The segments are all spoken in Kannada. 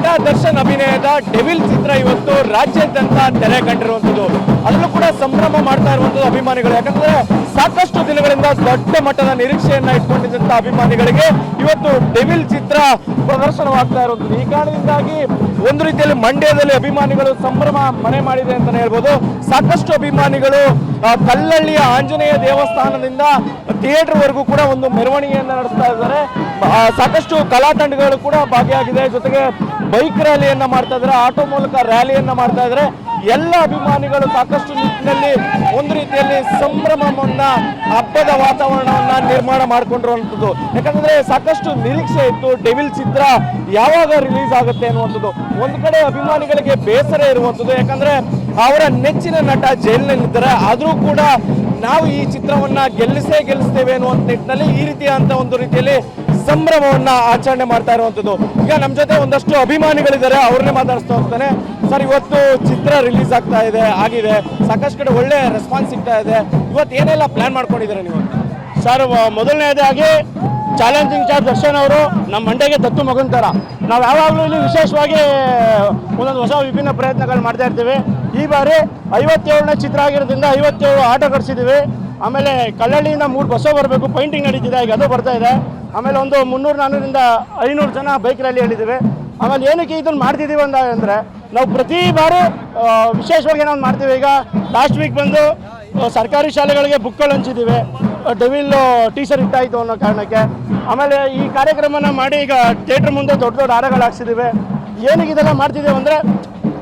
ನಟ ದರ್ಶನ್ ಅಭಿನಯದ ಡೆವಿಲ್ ಚಿತ್ರ ಇವತ್ತು ರಾಜ್ಯಾದ್ಯಂತ ತೆರೆ ಕಂಡಿರುವಂಥದ್ದು. ಅದರಲ್ಲೂ ಕೂಡ ಸಂಭ್ರಮ ಮಾಡ್ತಾ ಇರುವಂಥದ್ದು ಅಭಿಮಾನಿಗಳು. ಯಾಕಂದ್ರೆ ಸಾಕಷ್ಟು ದಿನಗಳಿಂದ ದೊಡ್ಡ ಮಟ್ಟದ ನಿರೀಕ್ಷೆಯನ್ನ ಇಟ್ಕೊಂಡಿದ್ದಂತ ಅಭಿಮಾನಿಗಳಿಗೆ ಇವತ್ತು ಡೆವಿಲ್ ಚಿತ್ರ ಪ್ರದರ್ಶನವಾಗ್ತಾ ಇರುವಂಥದ್ದು. ಈ ಕಾರಣದಿಂದಾಗಿ ಒಂದು ರೀತಿಯಲ್ಲಿ ಮಂಡ್ಯದಲ್ಲಿ ಅಭಿಮಾನಿಗಳು ಸಂಭ್ರಮ ಮನೆ ಮಾಡಿದೆ ಅಂತಾನೆ ಹೇಳ್ಬೋದು. ಸಾಕಷ್ಟು ಅಭಿಮಾನಿಗಳು ಕಲ್ಲಳ್ಳಿಯ ಆಂಜನೇಯ ದೇವಸ್ಥಾನದಿಂದ ಥಿಯೇಟರ್ ವರೆಗೂ ಕೂಡ ಒಂದು ಮೆರವಣಿಗೆಯನ್ನ ನಡೆಸ್ತಾ ಇದ್ದಾರೆ. ಸಾಕಷ್ಟು ಕಲಾ ತಂಡಗಳು ಕೂಡ ಭಾಗಿಯಾಗಿದೆ. ಜೊತೆಗೆ ಬೈಕ್ ರ್ಯಾಲಿಯನ್ನ ಮಾಡ್ತಾ ಇದ್ದಾರೆ, ಆಟೋ ಮೂಲಕ ರ್ಯಾಲಿಯನ್ನ ಮಾಡ್ತಾ ಇದ್ದಾರೆ. ಎಲ್ಲ ಅಭಿಮಾನಿಗಳು ಸಾಕಷ್ಟು ನಿಟ್ಟಿನಲ್ಲಿ ಒಂದು ರೀತಿಯಲ್ಲಿ ಸಂಭ್ರಮವನ್ನ, ಹಬ್ಬದ ವಾತಾವರಣವನ್ನ ನಿರ್ಮಾಣ ಮಾಡಿಕೊಂಡಿರುವಂಥದ್ದು. ಯಾಕಂದ್ರೆ ಸಾಕಷ್ಟು ನಿರೀಕ್ಷೆ ಇತ್ತು ಡೆವಿಲ್ ಚಿತ್ರ ಯಾವಾಗ ರಿಲೀಸ್ ಆಗುತ್ತೆ ಅನ್ನುವಂಥದ್ದು. ಒಂದು ಕಡೆ ಅಭಿಮಾನಿಗಳಿಗೆ ಬೇಸರ ಇರುವಂಥದ್ದು, ಯಾಕಂದ್ರೆ ಅವರ ನೆಚ್ಚಿನ ನಟ ಜೈಲಿನಲ್ಲಿದ್ದಾರೆ. ಆದರೂ ಕೂಡ ನಾವು ಈ ಚಿತ್ರವನ್ನ ಗೆಲ್ಲಿಸ್ತೇವೆ ಅನ್ನುವಂಥ ನಿಟ್ಟಿನಲ್ಲಿ ಈ ರೀತಿಯಾದಂಥ ಒಂದು ರೀತಿಯಲ್ಲಿ ಸಂಭ್ರಮವನ್ನ ಆಚರಣೆ ಮಾಡ್ತಾ ಇರುವಂಥದ್ದು. ಈಗ ನಮ್ಮ ಜೊತೆ ಒಂದಷ್ಟು ಅಭಿಮಾನಿಗಳಿದ್ದಾರೆ, ಅವ್ರನ್ನೇ ಮಾತಾಡಿಸ್ತಾ ಹೋಗ್ತಾನೆ. ಸರ್, ಇವತ್ತು ಚಿತ್ರ ರಿಲೀಸ್ ಆಗ್ತಾ ಆಗಿದೆ, ಸಾಕಷ್ಟು ಕಡೆ ಒಳ್ಳೆ ರೆಸ್ಪಾನ್ಸ್ ಸಿಗ್ತಾ ಇದೆ. ಇವತ್ತು ಏನೆಲ್ಲ ಪ್ಲಾನ್ ಮಾಡ್ಕೊಂಡಿದ್ದೀರಾ ನೀವು? ಸರ್, ಮೊದಲನೇದಾಗಿ ಚಾಲೆಂಜಿಂಗ್ ಚಾರ್ಜ್ ದರ್ಶನ್ ಅವರು ನಮ್ಮ ಮಂಡ್ಯಗೆ ದತ್ತು ಮಗನ ಥರ. ನಾವು ಯಾವಾಗಲೂ ಇಲ್ಲಿ ವಿಶೇಷವಾಗಿ ಒಂದೊಂದು ಹೊಸ ವಿಭಿನ್ನ ಪ್ರಯತ್ನಗಳು ಮಾಡ್ತಾ ಇರ್ತೀವಿ. ಈ ಬಾರಿ 57ನೇ ಚಿತ್ರ ಆಗಿರೋದ್ರಿಂದ 57 ಆಟೋ ಕಟ್ಸಿದ್ದೀವಿ. ಆಮೇಲೆ ಕಲ್ಲಳ್ಳಿಯಿಂದ 3 ಬಸ್ಸು ಬರಬೇಕು, ಪೈಂಟಿಂಗ್ ನಡೀತಿದೆ, ಈಗ ಅದು ಬರ್ತಾ ಇದೆ. ಆಮೇಲೆ ಒಂದು 300-400ರಿಂದ 500 ಜನ ಬೈಕ್ ರ್ಯಾಲಿ ಹೇಳಿದ್ದೀವಿ. ಆಮೇಲೆ ಏನಕ್ಕೆ ಇದನ್ನು ಮಾಡ್ತಿದ್ದೀವಿ ಅಂದರೆ ನಾವು ಪ್ರತಿ ಬಾರಿ ವಿಶೇಷವಾಗಿ ಏನೋ ಮಾಡ್ತೀವಿ. ಈಗ ಲಾಸ್ಟ್ ವೀಕ್ ಬಂದು ಸರ್ಕಾರಿ ಶಾಲೆಗಳಿಗೆ ಬುಕ್ಗಳು ಹಂಚಿದ್ದೀವಿ, ಡೆವಿಲ್ ಟೀಚರ್ ಇಟ್ಟಾಯಿತು ಅನ್ನೋ ಕಾರಣಕ್ಕೆ. ಆಮೇಲೆ ಈ ಕಾರ್ಯಕ್ರಮನ ಮಾಡಿ ಈಗ ಥಿಯೇಟ್ರ್ ಮುಂದೆ ದೊಡ್ಡ ದೊಡ್ಡ ಹಾರಗಳು ಹಾಕ್ಸಿದ್ದೀವಿ. ಏನಕ್ಕೆ ಇದೆಲ್ಲ ಮಾಡ್ತಿದ್ದೀವಿ ಅಂದರೆ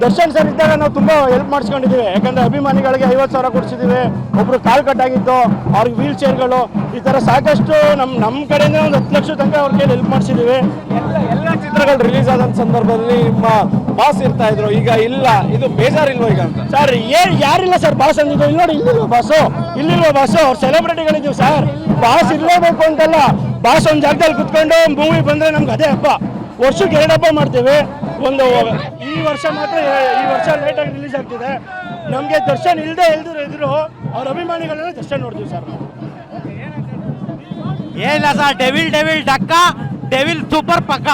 ದರ್ಶನ್ ಸರ್ ಇದ್ದಾಗ ನಾವು ತುಂಬ ಹೆಲ್ಪ್ ಮಾಡಿಸ್ಕೊಂಡಿದ್ದೀವಿ. ಯಾಕಂದರೆ ಅಭಿಮಾನಿಗಳಿಗೆ 50,000 ಕೊಡಿಸಿದ್ದೀವಿ, ಒಬ್ಬರು ಕಾಲು ಕಟ್ಟಾಗಿತ್ತು ಅವ್ರಿಗೆ ವೀಲ್ ಚೇರ್ಗಳು, ಈ ಥರ ಸಾಕಷ್ಟು ನಮ್ಮ ಕಡೆಯಿಂದ ಒಂದು 10 ಲಕ್ಷ ತನಕ ಅವ್ರ ಕೈಲಿ ಹೆಲ್ಪ್ ಮಾಡಿಸಿದ್ದೀವಿ. ಎಲ್ಲ ಚಿತ್ರಗಳು ರಿಲೀಸ್ ಆದಂಥ ಸಂದರ್ಭದಲ್ಲಿ ನಿಮ್ಮ ಬಾಸ್ ಇರ್ತಾ ಇದ್ರು, ಈಗ ಇಲ್ಲ, ಇದು ಬೇಜಾರಿಲ್ವೋ ಈಗ ಅಂತ? ಸರ್, ಯಾರಿಲ್ಲ ಸರ್ ಬಾಸ್ ಅಂದಿದ್ದು. ಇಲ್ಲಿ ನೋಡಿ, ಇಲ್ಲಿಲ್ವ ಬಾಸು, ಅವ್ರು ಸೆಲೆಬ್ರಿಟಿಗಳಿದ್ದೀವಿ ಸರ್. ಬಾಸ್ ಇರಲೇಬೇಕು ಅಂತಲ್ಲ, ಬಾಸ್ ಒಂದು ಜಾಗದಲ್ಲಿ ಕುತ್ಕೊಂಡು ಮೂವಿ ಬಂದರೆ ನಮ್ಗೆ ಅದೇ ಹಬ್ಬ. ವರ್ಷಕ್ಕೆ 2 ಹಬ್ಬ ಮಾಡ್ತೀವಿ. ಒಂದು ಈ ವರ್ಷ ಮಾತ್ರ, ಈ ವರ್ಷ ಲೇಟಾಗಿ ರಿಲೀಸ್ ಆಗ್ತಿದೆ. ನಮಗೆ ದರ್ಶನ್ ಇಲ್ದಿರೋ ಅವ್ರ ಅಭಿಮಾನಿಗಳನ್ನ ದರ್ಶನ್ ನೋಡ್ತೀವಿ ಸರ್ ನಾವು. ಏನಿಲ್ಲ ಸರ್, ಡೆವಿಲ್ ಡಕ್ಕ, ಡೆವಿಲ್ ಸೂಪರ್ ಪಕ್ಕ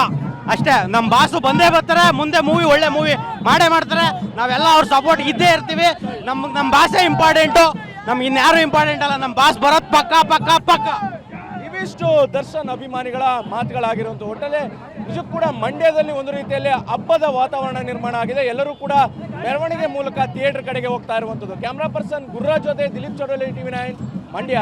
ಅಷ್ಟೇ. ನಮ್ಮ ಬಾಸು ಬಂದೇ ಬರ್ತಾರೆ, ಮುಂದೆ ಒಳ್ಳೆ ಮೂವಿ ಮಾಡೇ ಮಾಡ್ತಾರೆ. ನಾವೆಲ್ಲ ಅವ್ರ ಸಪೋರ್ಟ್ ಇದ್ದೇ ಇರ್ತೀವಿ. ನಮ್ಮ ಬಾಸೇ ಇಂಪಾರ್ಟೆಂಟು, ನಮ್ಗೆ ಇನ್ಯಾರು ಇಂಪಾರ್ಟೆಂಟ್ ಅಲ್ಲ. ನಮ್ಮ ಬಾಸ್ ಬರೋದು ಪಕ್ಕ. ಇವಿಷ್ಟು ದರ್ಶನ್ ಅಭಿಮಾನಿಗಳ ಮಾತುಗಳಾಗಿರುವಂಥ ಒಟ್ಟಲ್ಲಿ ನಿಜಕ್ಕೂ ಕೂಡ ಮಂಡ್ಯದಲ್ಲಿ ಒಂದು ರೀತಿಯಲ್ಲಿ ಹಬ್ಬದ ವಾತಾವರಣ ನಿರ್ಮಾಣ ಆಗಿದೆ. ಎಲ್ಲರೂ ಕೂಡ ಮೆರವಣಿಗೆ ಮೂಲಕ ಥಿಯೇಟರ್ ಕಡೆಗೆ ಹೋಗ್ತಾ ಇರುವಂಥದ್ದು. ಕ್ಯಾಮ್ರಾ ಪರ್ಸನ್ ಗುರುರಾಜ್ ಜೊತೆ ದಿಲೀಪ್ ಚೌಡಲಿ, TV9 ಮಂಡ್ಯ.